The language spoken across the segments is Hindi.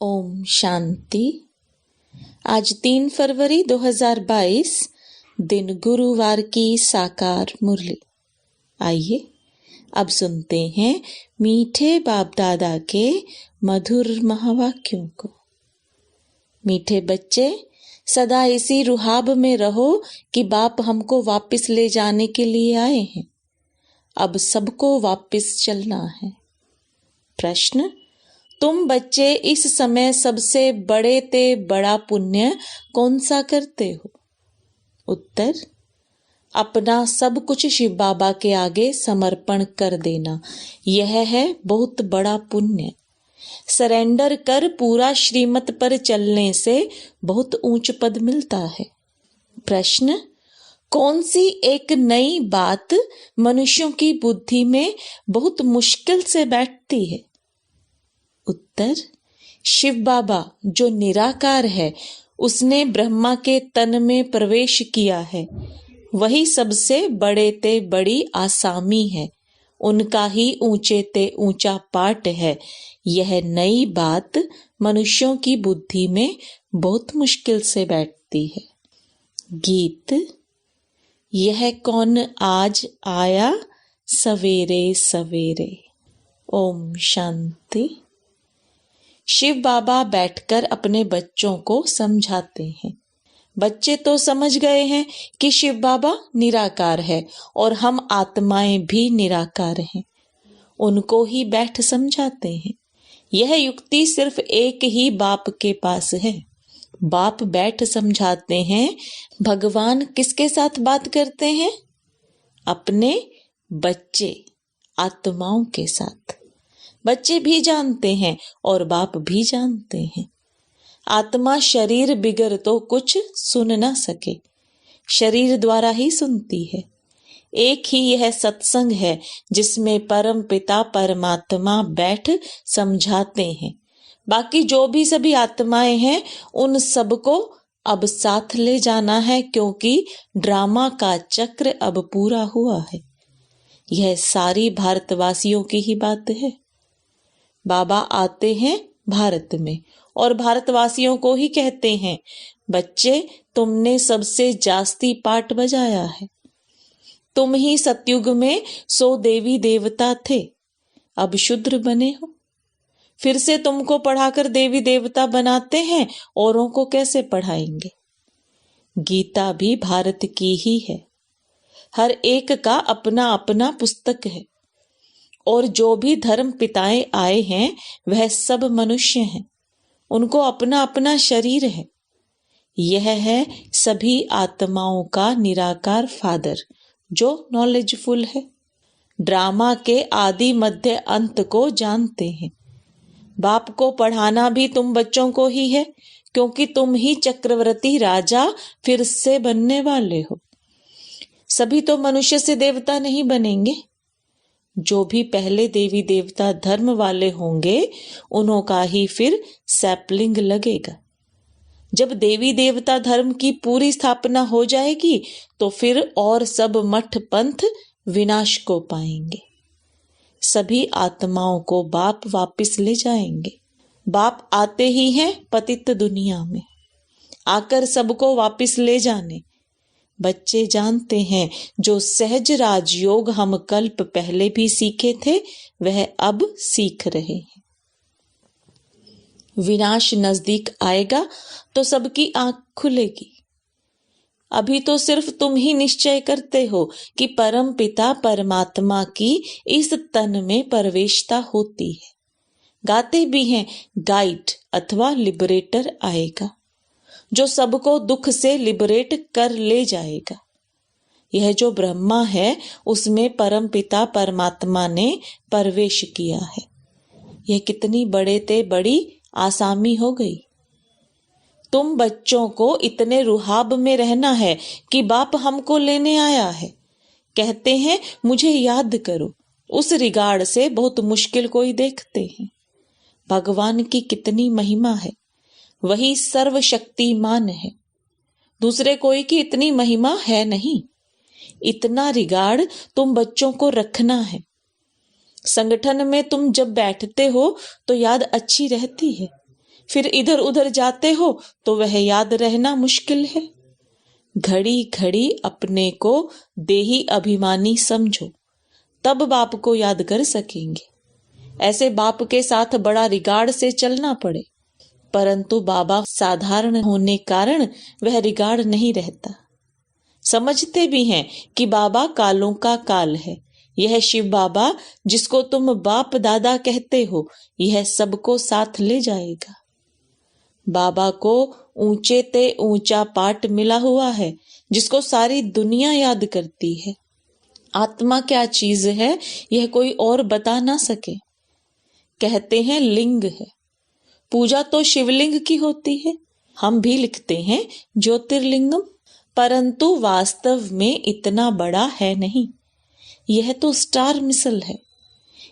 ओम शांति। आज 3 फरवरी 2022 दिन गुरुवार की साकार मुरली। आइए अब सुनते हैं मीठे बाप दादा के मधुर महावाक्यों को। मीठे बच्चे, सदा इसी रुहाब में रहो कि बाप हमको वापस ले जाने के लिए आए हैं। अब सबको वापस चलना है। प्रश्न: तुम बच्चे इस समय सबसे बड़े ते बड़ा पुण्य कौन सा करते हो? उत्तर: अपना सब कुछ शिव बाबा के आगे समर्पण कर देना, यह है बहुत बड़ा पुण्य। सरेंडर कर पूरा श्रीमत पर चलने से बहुत ऊंच पद मिलता है। प्रश्न: कौन सी एक नई बात मनुष्यों की बुद्धि में बहुत मुश्किल से बैठती है? उत्तर: शिव बाबा जो निराकार है, उसने ब्रह्मा के तन में प्रवेश किया है। वही सबसे बड़े ते बड़ी आसामी है, उनका ही ऊंचे ते ऊंचा पाठ है। यह नई बात मनुष्यों की बुद्धि में बहुत मुश्किल से बैठती है। गीत: यह कौन आज आया सवेरे सवेरे। ओम शांति। शिव बाबा बैठकर अपने बच्चों को समझाते हैं। बच्चे तो समझ गए हैं कि शिव बाबा निराकार है और हम आत्माएं भी निराकार हैं। उनको ही बैठ समझाते हैं। यह युक्ति सिर्फ एक ही बाप के पास है। बाप बैठ समझाते हैं। भगवान किसके साथ बात करते हैं? अपने बच्चे आत्माओं के साथ। बच्चे भी जानते हैं और बाप भी जानते हैं। आत्मा शरीर बिगर तो कुछ सुन ना सके, शरीर द्वारा ही सुनती है। एक ही यह सत्संग है जिसमें परम पिता परमात्मा बैठ समझाते हैं। बाकी जो भी सभी आत्माएं हैं, उन सबको अब साथ ले जाना है, क्योंकि ड्रामा का चक्र अब पूरा हुआ है। यह सारी भारतवासियों की ही बात है। बाबा आते हैं भारत में और भारतवासियों को ही कहते हैं, बच्चे तुमने सबसे जास्ती पाठ बजाया है। तुम ही सतयुग में 100 देवी देवता थे, अब शूद्र बने हो। फिर से तुमको पढ़ाकर देवी देवता बनाते हैं, औरों को कैसे पढ़ाएंगे? गीता भी भारत की ही है। हर एक का अपना अपना पुस्तक है। और जो भी धर्म पिताएं आए हैं, वह सब मनुष्य हैं। उनको अपना अपना शरीर है। यह है सभी आत्माओं का निराकार फादर, जो नॉलेजफुल है। ड्रामा के आदि मध्य अंत को जानते हैं। बाप को पढ़ाना भी तुम बच्चों को ही है, क्योंकि तुम ही चक्रवर्ती राजा फिर से बनने वाले हो। सभी तो मनुष्य से देवता नहीं बनेंगे। जो भी पहले देवी देवता धर्म वाले होंगे, उन्हों का ही फिर सैपलिंग लगेगा। जब देवी देवता धर्म की पूरी स्थापना हो जाएगी, तो फिर और सब मठ पंथ विनाश को पाएंगे। सभी आत्माओं को बाप वापस ले जाएंगे। बाप आते ही हैं पतित दुनिया में, आकर सबको वापस ले जाने। बच्चे जानते हैं, जो सहज राजयोग हम कल्प पहले भी सीखे थे, वह अब सीख रहे हैं। विनाश नजदीक आएगा तो सबकी आंख खुलेगी। अभी तो सिर्फ तुम ही निश्चय करते हो कि परम पिता परमात्मा की इस तन में प्रवेशता होती है। गाते भी हैं, गाइड अथवा लिबरेटर आएगा, जो सबको दुख से लिबरेट कर ले जाएगा। यह जो ब्रह्मा है, उसमें परम पिता परमात्मा ने प्रवेश किया है। यह कितनी बड़े ते बड़ी आसामी हो गई। तुम बच्चों को इतने रुहाब में रहना है कि बाप हमको लेने आया है। कहते हैं, मुझे याद करो। उस रिगार्ड से बहुत मुश्किल कोई देखते हैं। भगवान की कितनी महिमा है। वही सर्वशक्तिमान है। दूसरे कोई की इतनी महिमा है नहीं। इतना रिगार्ड तुम बच्चों को रखना है। संगठन में तुम जब बैठते हो तो याद अच्छी रहती है। फिर इधर उधर जाते हो तो वह याद रहना मुश्किल है। घड़ी घड़ी अपने को देही अभिमानी समझो, तब बाप को याद कर सकेंगे। ऐसे बाप के साथ बड़ा रिगार्ड से चलना पड़े, परंतु बाबा साधारण होने कारण वह रिगार्ड नहीं रहता। समझते भी हैं कि बाबा कालों का काल है। यह शिव बाबा जिसको तुम बाप दादा कहते हो, यह सबको साथ ले जाएगा। बाबा को ऊंचे ते ऊंचा पाठ मिला हुआ है, जिसको सारी दुनिया याद करती है। आत्मा क्या चीज है, यह कोई और बता ना सके। कहते हैं लिंग है, पूजा तो शिवलिंग की होती है। हम भी लिखते हैं ज्योतिर्लिंगम, परंतु वास्तव में इतना बड़ा है नहीं। यह तो स्टार मिसल है,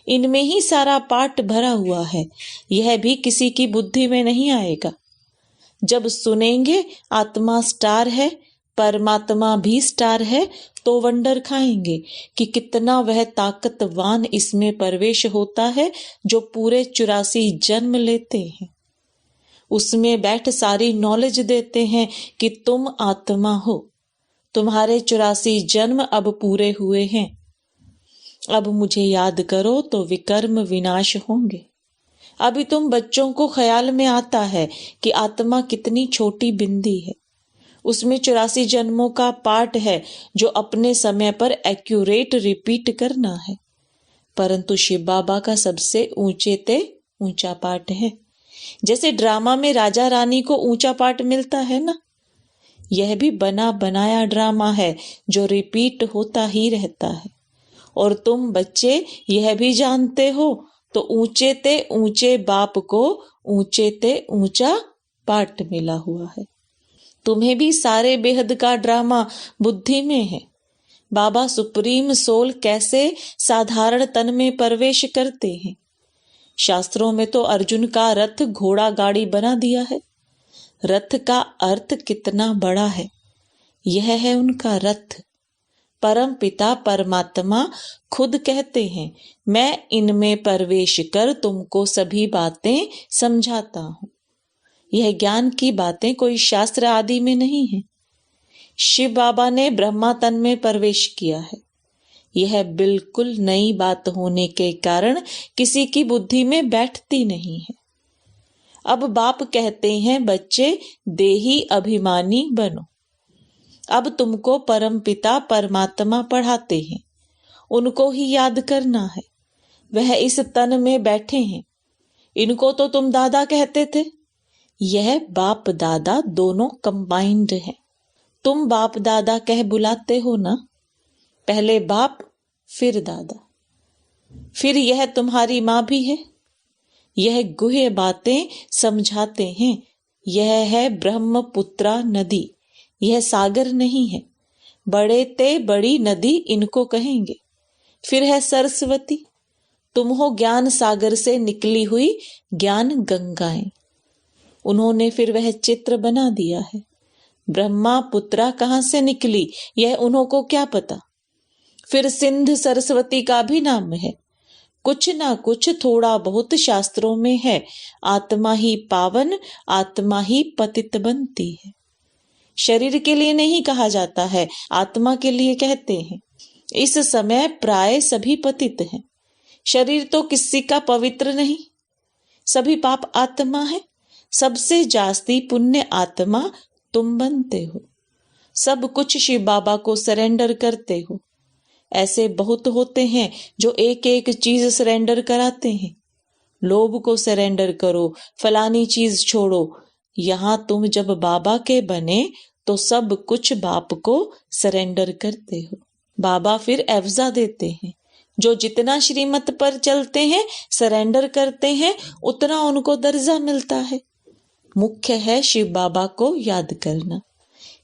इनमें ही सारा पाठ भरा हुआ है। यह भी किसी की बुद्धि में नहीं आएगा। जब सुनेंगे आत्मा स्टार है, परमात्मा भी स्टार है, तो वंडर खाएंगे कि कितना वह ताकतवान इसमें प्रवेश होता है, जो पूरे 84 जन्म लेते हैं। उसमें बैठ सारी नॉलेज देते हैं कि तुम आत्मा हो, तुम्हारे 84 जन्म अब पूरे हुए हैं। अब मुझे याद करो तो विकर्म विनाश होंगे। अभी तुम बच्चों को ख्याल में आता है कि आत्मा कितनी छोटी बिंदी है, उसमें 84 जन्मों का पाठ है जो अपने समय पर एक्यूरेट रिपीट करना है। परंतु शिव बाबा का सबसे ऊंचे ते ऊंचा पाठ है। जैसे ड्रामा में राजा रानी को ऊंचा पाठ मिलता है ना, यह भी बना बनाया ड्रामा है जो रिपीट होता ही रहता है। और तुम बच्चे यह भी जानते हो, तो ऊंचे ते ऊंचे बाप को ऊंचे ते ऊंचा पाठ मिला हुआ है। तुम्हें भी सारे बेहद का ड्रामा बुद्धि में है। बाबा सुप्रीम सोल कैसे साधारण तन में प्रवेश करते हैं। शास्त्रों में तो अर्जुन का रथ घोड़ा गाड़ी बना दिया है। रथ का अर्थ कितना बड़ा है, यह है उनका रथ। परम पिता परमात्मा खुद कहते हैं, मैं इनमें प्रवेश कर तुमको सभी बातें समझाता हूं। यह ज्ञान की बातें कोई शास्त्र आदि में नहीं है। शिव बाबा ने ब्रह्मा तन में प्रवेश किया है। यह बिल्कुल नई बात होने के कारण किसी की बुद्धि में बैठती नहीं है। अब बाप कहते हैं, बच्चे देही अभिमानी बनो। अब तुमको परम पिता परमात्मा पढ़ाते हैं, उनको ही याद करना है। वह इस तन में बैठे हैं। इनको तो तुम दादा कहते थे। यह बाप दादा दोनों कंबाइंड है। तुम बाप दादा कह बुलाते हो ना, पहले बाप फिर दादा, फिर यह तुम्हारी माँ भी है। यह गुह्य बातें समझाते हैं। यह है ब्रह्मपुत्रा नदी, यह सागर नहीं है। बड़े ते बड़ी नदी इनको कहेंगे। फिर है सरस्वती, तुम हो ज्ञान सागर से निकली हुई ज्ञान गंगाएं। उन्होंने फिर वह चित्र बना दिया है। ब्रह्मा पुत्रा कहां से निकली, यह उन्हों को क्या पता। फिर सिंध सरस्वती का भी नाम है। कुछ ना कुछ थोड़ा बहुत शास्त्रों में है। आत्मा ही पावन, आत्मा ही पतित बनती है। शरीर के लिए नहीं कहा जाता है, आत्मा के लिए कहते हैं। इस समय प्राय सभी पतित हैं। शरीर तो किसी का पवित्र नहीं, सभी पाप आत्मा है। सबसे जास्ती पुण्य आत्मा तुम बनते हो। सब कुछ शिव बाबा को सरेंडर करते हो। ऐसे बहुत होते हैं जो एक एक चीज सरेंडर कराते हैं। लोभ को सरेंडर करो, फलानी चीज छोड़ो। यहाँ तुम जब बाबा के बने तो सब कुछ बाप को सरेंडर करते हो। बाबा फिर एवजा देते हैं। जो जितना श्रीमत पर चलते हैं, सरेंडर करते हैं, उतना उनको दर्जा मिलता है। मुख्य है शिव बाबा को याद करना।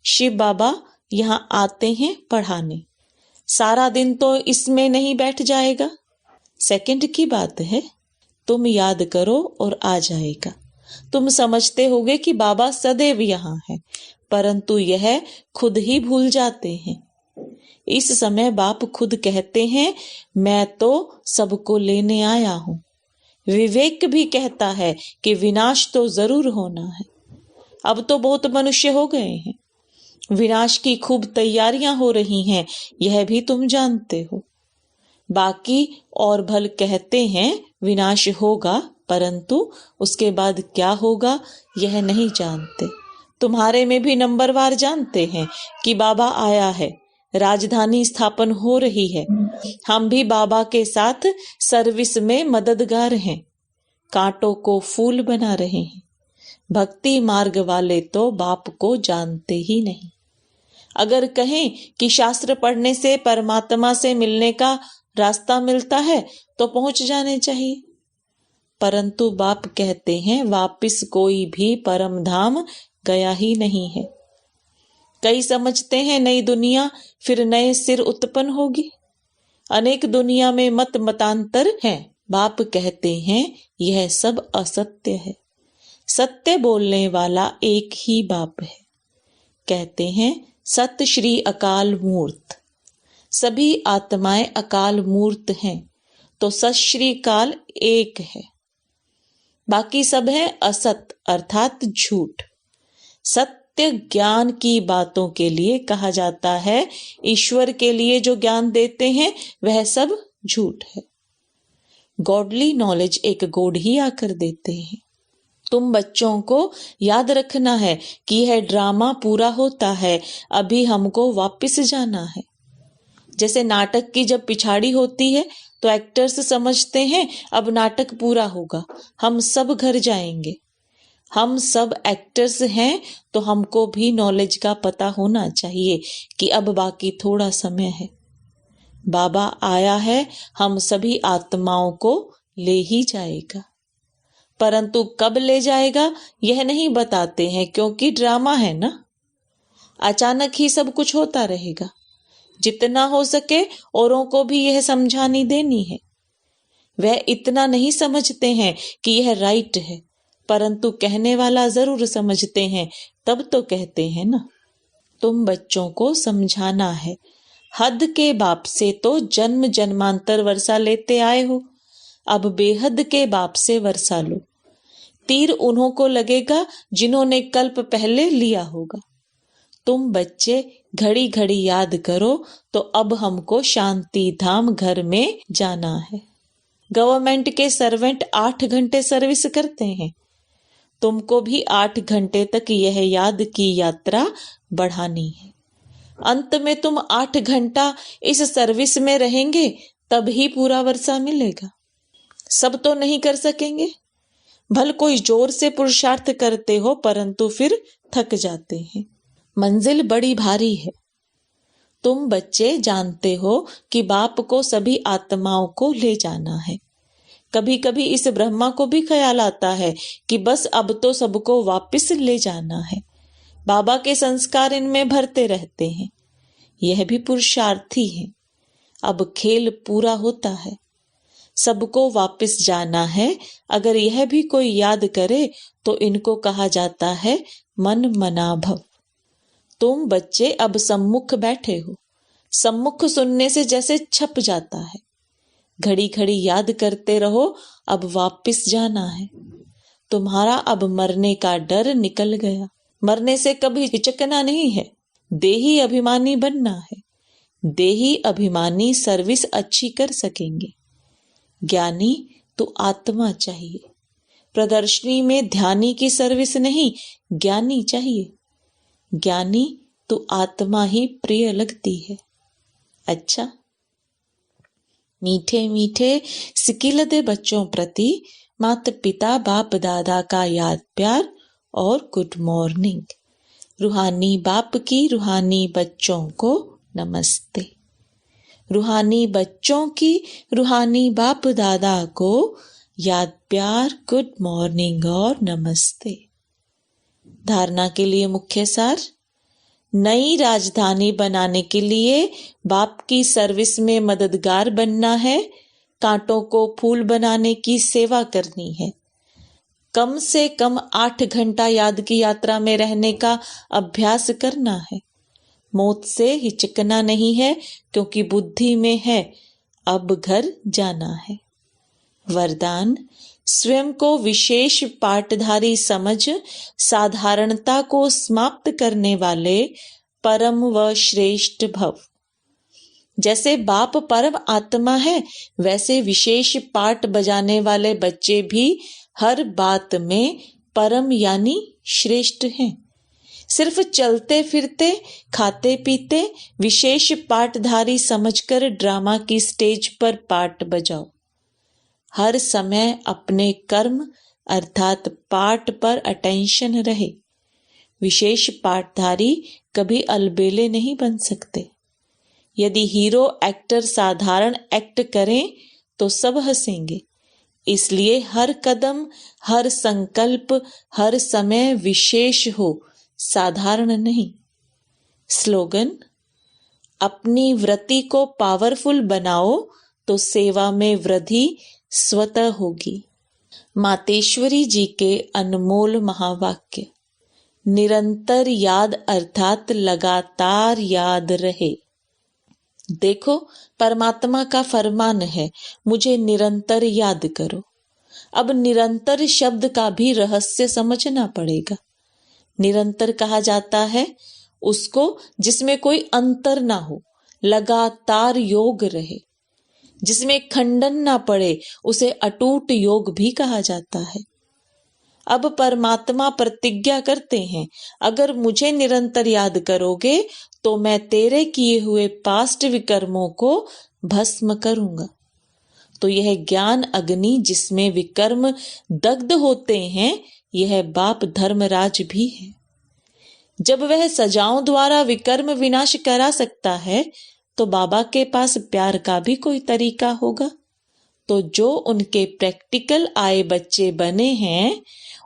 शिव बाबा यहाँ आते हैं पढ़ाने। सारा दिन तो इसमें नहीं बैठ जाएगा। सेकंड की बात है, तुम याद करो और आ जाएगा। तुम समझते होगे कि बाबा सदैव यहाँ है, परंतु यह खुद ही भूल जाते हैं। इस समय बाप खुद कहते हैं, मैं तो सबको लेने आया हूं। विवेक भी कहता है कि विनाश तो जरूर होना है। अब तो बहुत मनुष्य हो गए हैं, विनाश की खूब तैयारियां हो रही हैं, यह भी तुम जानते हो। बाकी और भल कहते हैं विनाश होगा, परंतु उसके बाद क्या होगा यह नहीं जानते। तुम्हारे में भी नंबरवार जानते हैं कि बाबा आया है, राजधानी स्थापन हो रही है। हम भी बाबा के साथ सर्विस में मददगार हैं, कांटों को फूल बना रहे हैं। भक्ति मार्ग वाले तो बाप को जानते ही नहीं। अगर कहें कि शास्त्र पढ़ने से परमात्मा से मिलने का रास्ता मिलता है तो पहुंच जाने चाहिए, परंतु बाप कहते हैं वापिस कोई भी परम धाम गया ही नहीं है। कई समझते हैं नई दुनिया फिर नए सिर उत्पन्न होगी। अनेक दुनिया में मत मतांतर है। बाप कहते हैं यह सब असत्य है, सत्य बोलने वाला एक ही बाप है। कहते हैं सत श्री अकाल मूर्त, सभी आत्माएं अकाल मूर्त हैं, तो सत श्री काल एक है, बाकी सब है असत अर्थात झूठ। सत्य ज्ञान की बातों के लिए कहा जाता है, ईश्वर के लिए जो ज्ञान देते हैं वह सब झूठ है। गॉडली नॉलेज एक गॉड ही आकर देते हैं। तुम बच्चों को याद रखना है कि यह ड्रामा पूरा होता है, अभी हमको वापस जाना है। जैसे नाटक की जब पिछाड़ी होती है तो एक्टर्स समझते हैं अब नाटक पूरा होगा, हम सब घर जाएंगे। हम सब एक्टर्स हैं तो हमको भी नॉलेज का पता होना चाहिए कि अब बाकी थोड़ा समय है। बाबा आया है, हम सभी आत्माओं को ले ही जाएगा, परंतु कब ले जाएगा यह नहीं बताते हैं, क्योंकि ड्रामा है ना। अचानक ही सब कुछ होता रहेगा। जितना हो सके औरों को भी यह समझानी देनी है। वह इतना नहीं समझते हैं कि यह राइट है, परंतु कहने वाला जरूर समझते हैं, तब तो कहते हैं ना। तुम बच्चों को समझाना है, हद के बाप से तो जन्म जन्मांतर वर्षा लेते आए हो, अब बेहद के बाप से वर्षा लो। तीर उन्हों को लगेगा जिन्होंने कल्प पहले लिया होगा। तुम बच्चे घड़ी घड़ी याद करो तो अब हमको शांति धाम घर में जाना है। गवर्नमेंट के सर्वेंट 8 घंटे सर्विस करते हैं, तुमको भी 8 घंटे तक यह याद की यात्रा बढ़ानी है। अंत में तुम 8 घंटा इस सर्विस में रहेंगे तब ही पूरा वर्षा मिलेगा। सब तो नहीं कर सकेंगे, भल कोई जोर से पुरुषार्थ करते हो परंतु फिर थक जाते हैं। मंजिल बड़ी भारी है। तुम बच्चे जानते हो कि बाप को सभी आत्माओं को ले जाना है। कभी कभी इस ब्रह्मा को भी ख्याल आता है कि बस अब तो सबको वापस ले जाना है। बाबा के संस्कार इनमें भरते रहते हैं, यह भी पुरुषार्थी है। अब खेल पूरा होता है, सबको वापस जाना है। अगर यह भी कोई याद करे तो इनको कहा जाता है मन मना भव। तुम बच्चे अब सम्मुख बैठे हो, सम्मुख सुनने से जैसे छप जाता है। घड़ी घड़ी याद करते रहो, अब वापस जाना है। तुम्हारा अब मरने का डर निकल गया, मरने से कभी हिचकना नहीं है। देही अभिमानी बनना है, देही अभिमानी सर्विस अच्छी कर सकेंगे। ज्ञानी तो आत्मा चाहिए, प्रदर्शनी में ध्यानी की सर्विस नहीं, ज्ञानी चाहिए। ज्ञानी तो आत्मा ही प्रिय लगती है। अच्छा, मीठे मीठे सिकिलदे बच्चों प्रति माता पिता बाप दादा का याद प्यार और गुड मॉर्निंग। रूहानी बाप की रूहानी बच्चों को नमस्ते। रूहानी बच्चों की रूहानी बाप दादा को याद प्यार, गुड मॉर्निंग और नमस्ते। धारणा के लिए मुख्य सार, नई राजधानी बनाने के लिए बाप की सर्विस में मददगार बनना है, कांटों को फूल बनाने की सेवा करनी है। कम से कम 8 घंटा याद की यात्रा में रहने का अभ्यास करना है। मौत से हिचकना नहीं है, क्योंकि बुद्धि में है अब घर जाना है। वरदान: स्वयं को विशेष पाठधारी समझ साधारणता को समाप्त करने वाले परम व श्रेष्ठ भव। जैसे बाप परम आत्मा है, वैसे विशेष पाठ बजाने वाले बच्चे भी हर बात में परम यानी श्रेष्ठ हैं। सिर्फ चलते फिरते, खाते पीते विशेष पाठधारी समझकर ड्रामा की स्टेज पर पाठ बजाओ। हर समय अपने कर्म अर्थात पाठ पर अटेंशन रहे। विशेष पाठधारी कभी अलबेले नहीं बन सकते। यदि हीरो एक्टर साधारण एक्ट करें तो सब हंसेंगे। इसलिए हर कदम, हर संकल्प, हर समय विशेष हो, साधारण नहीं। स्लोगन: अपनी वृत्ति को पावरफुल बनाओ तो सेवा में वृद्धि स्वतः होगी। मातेश्वरी जी के अनमोल महावाक्य। निरंतर याद अर्थात लगातार याद रहे। देखो, परमात्मा का फरमान है, मुझे निरंतर याद करो। अब निरंतर शब्द का भी रहस्य समझना पड़ेगा। निरंतर कहा जाता है उसको जिसमें कोई अंतर ना हो, लगातार योग रहे, जिसमें खंडन ना पड़े, उसे अटूट योग भी कहा जाता है। अब परमात्मा प्रतिज्ञा करते हैं, अगर मुझे निरंतर याद करोगे तो मैं तेरे किए हुए पास्ट विकर्मों को भस्म करूंगा। तो यह ज्ञान अग्नि जिसमें विकर्म दग्ध होते हैं, यह बाप धर्मराज भी है। जब वह सजाओं द्वारा विकर्म विनाश करा सकता है, तो बाबा के पास प्यार का भी कोई तरीका होगा। तो जो उनके प्रैक्टिकल आए बच्चे बने हैं,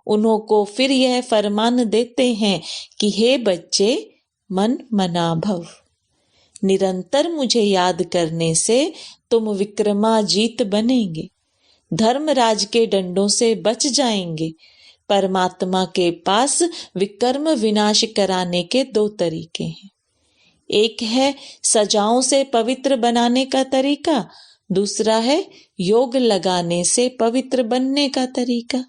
उन्हों को फिर यह फरमान देते हैं कि हे बच्चे, मन मना भव। निरंतर मुझे याद करने से तुम विक्रमाजीत बनेंगे, धर्मराज के डंडों से बच जाएंगे। परमात्मा के पास विकर्म विनाश कराने के दो तरीके हैं। एक है सजाओं से पवित्र बनाने का तरीका, दूसरा है योग लगाने से पवित्र बनने का तरीका,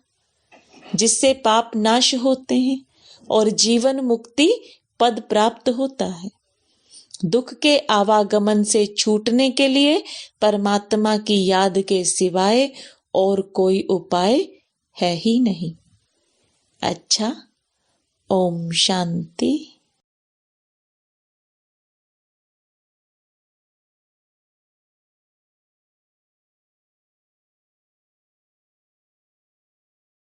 जिससे पाप नाश होते हैं और जीवन मुक्ति पद प्राप्त होता है। दुख के आवागमन से छूटने के लिए परमात्मा की याद के सिवाय और कोई उपाय है ही नहीं। अच्छा, ओम शांति।